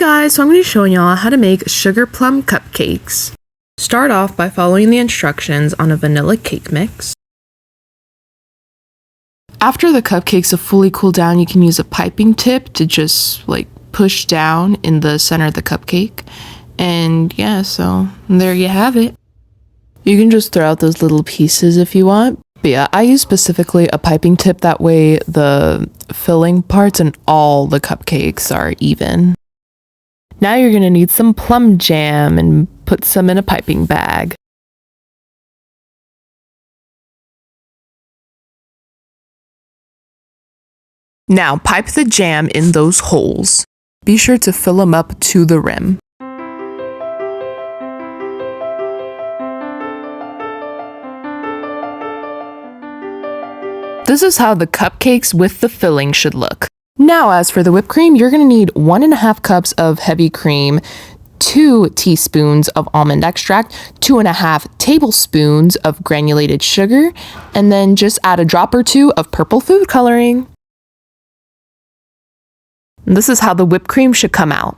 Guys, so I'm going to be showing y'all how to make sugar plum cupcakes. Start off by following the instructions on a vanilla cake mix. After the cupcakes have fully cooled down, you can use a piping tip to just push down in the center of the cupcake. And yeah, so there you have it. You can just throw out those little pieces if you want. But yeah, I use specifically a piping tip, that way the filling parts and all the cupcakes are even. Now you're going to need some plum jam and put some in a piping bag. Now pipe the jam in those holes. Be sure to fill them up to the rim. This is how the cupcakes with the filling should look. Now as for the whipped cream, you're going to need 1.5 cups of heavy cream, 2 teaspoons of almond extract, 2.5 tablespoons of granulated sugar, and then just add a drop or two of purple food coloring. This is how the whipped cream should come out.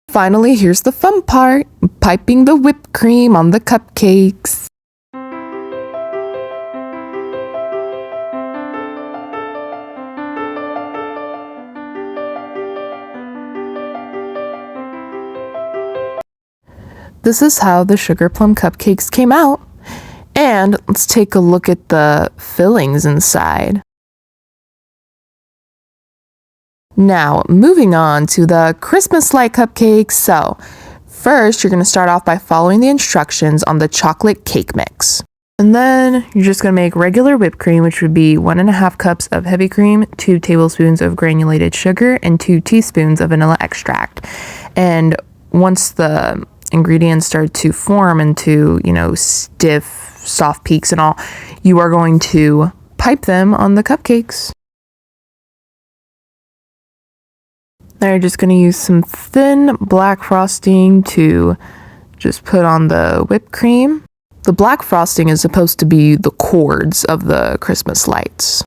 Finally, here's the fun part, piping the whipped cream on the cupcakes. This is how the sugar plum cupcakes came out. And let's take a look at the fillings inside. Now, moving on to the Christmas light cupcakes. So, first you're going to start off by following the instructions on the chocolate cake mix. And then you're just going to make regular whipped cream, which would be 1.5 cups of heavy cream, 2 tablespoons of granulated sugar, and 2 teaspoons of vanilla extract. And once the ingredients start to form into, stiff, soft peaks and all, you are going to pipe them on the cupcakes. Now you're just going to use some thin black frosting to just put on the whipped cream. The black frosting is supposed to be the cords of the Christmas lights.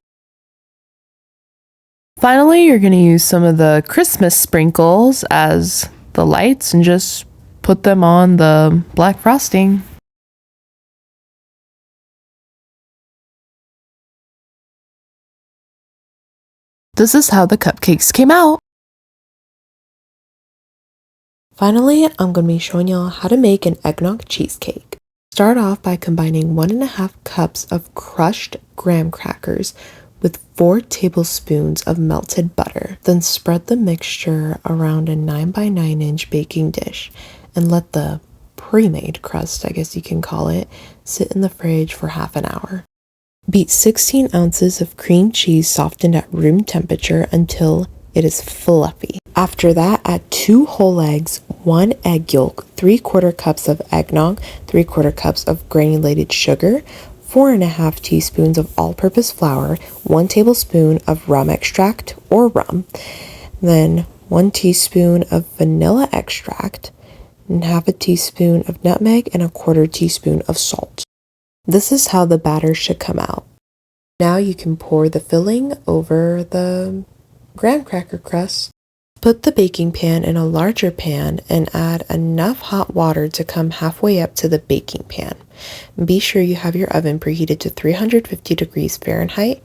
Finally, you're going to use some of the Christmas sprinkles as the lights and just put them on the black frosting. This is how the cupcakes came out. Finally, I'm going to be showing y'all how to make an eggnog cheesecake. Start off by combining 1.5 cups of crushed graham crackers with 4 tablespoons of melted butter. Then spread the mixture around a 9 by 9 inch baking dish and let the pre-made crust, I guess you can call it, sit in the fridge for half an hour. Beat 16 ounces of cream cheese softened at room temperature until it is fluffy. After that, add 2 whole eggs, 1 egg yolk, 3/4 cups of eggnog, 3/4 cups of granulated sugar, 4.5 teaspoons of all-purpose flour, 1 tablespoon of rum extract or rum, then 1 teaspoon of vanilla extract, and 1/2 teaspoon of nutmeg and 1/4 teaspoon of salt. This is how the batter should come out. Now you can pour the filling over the graham cracker crust. Put the baking pan in a larger pan and add enough hot water to come halfway up to the baking pan. Be sure you have your oven preheated to 350 degrees Fahrenheit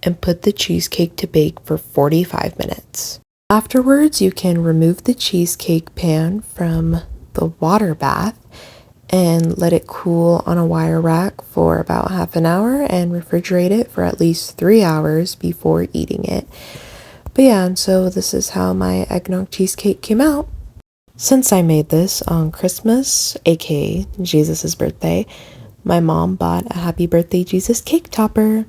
and put the cheesecake to bake for 45 minutes. Afterwards, you can remove the cheesecake pan from the water bath and let it cool on a wire rack for about half an hour and refrigerate it for at least 3 hours before eating it. But yeah, and so this is how my eggnog cheesecake came out. Since I made this on Christmas, aka Jesus' birthday, my mom bought a Happy Birthday Jesus cake topper.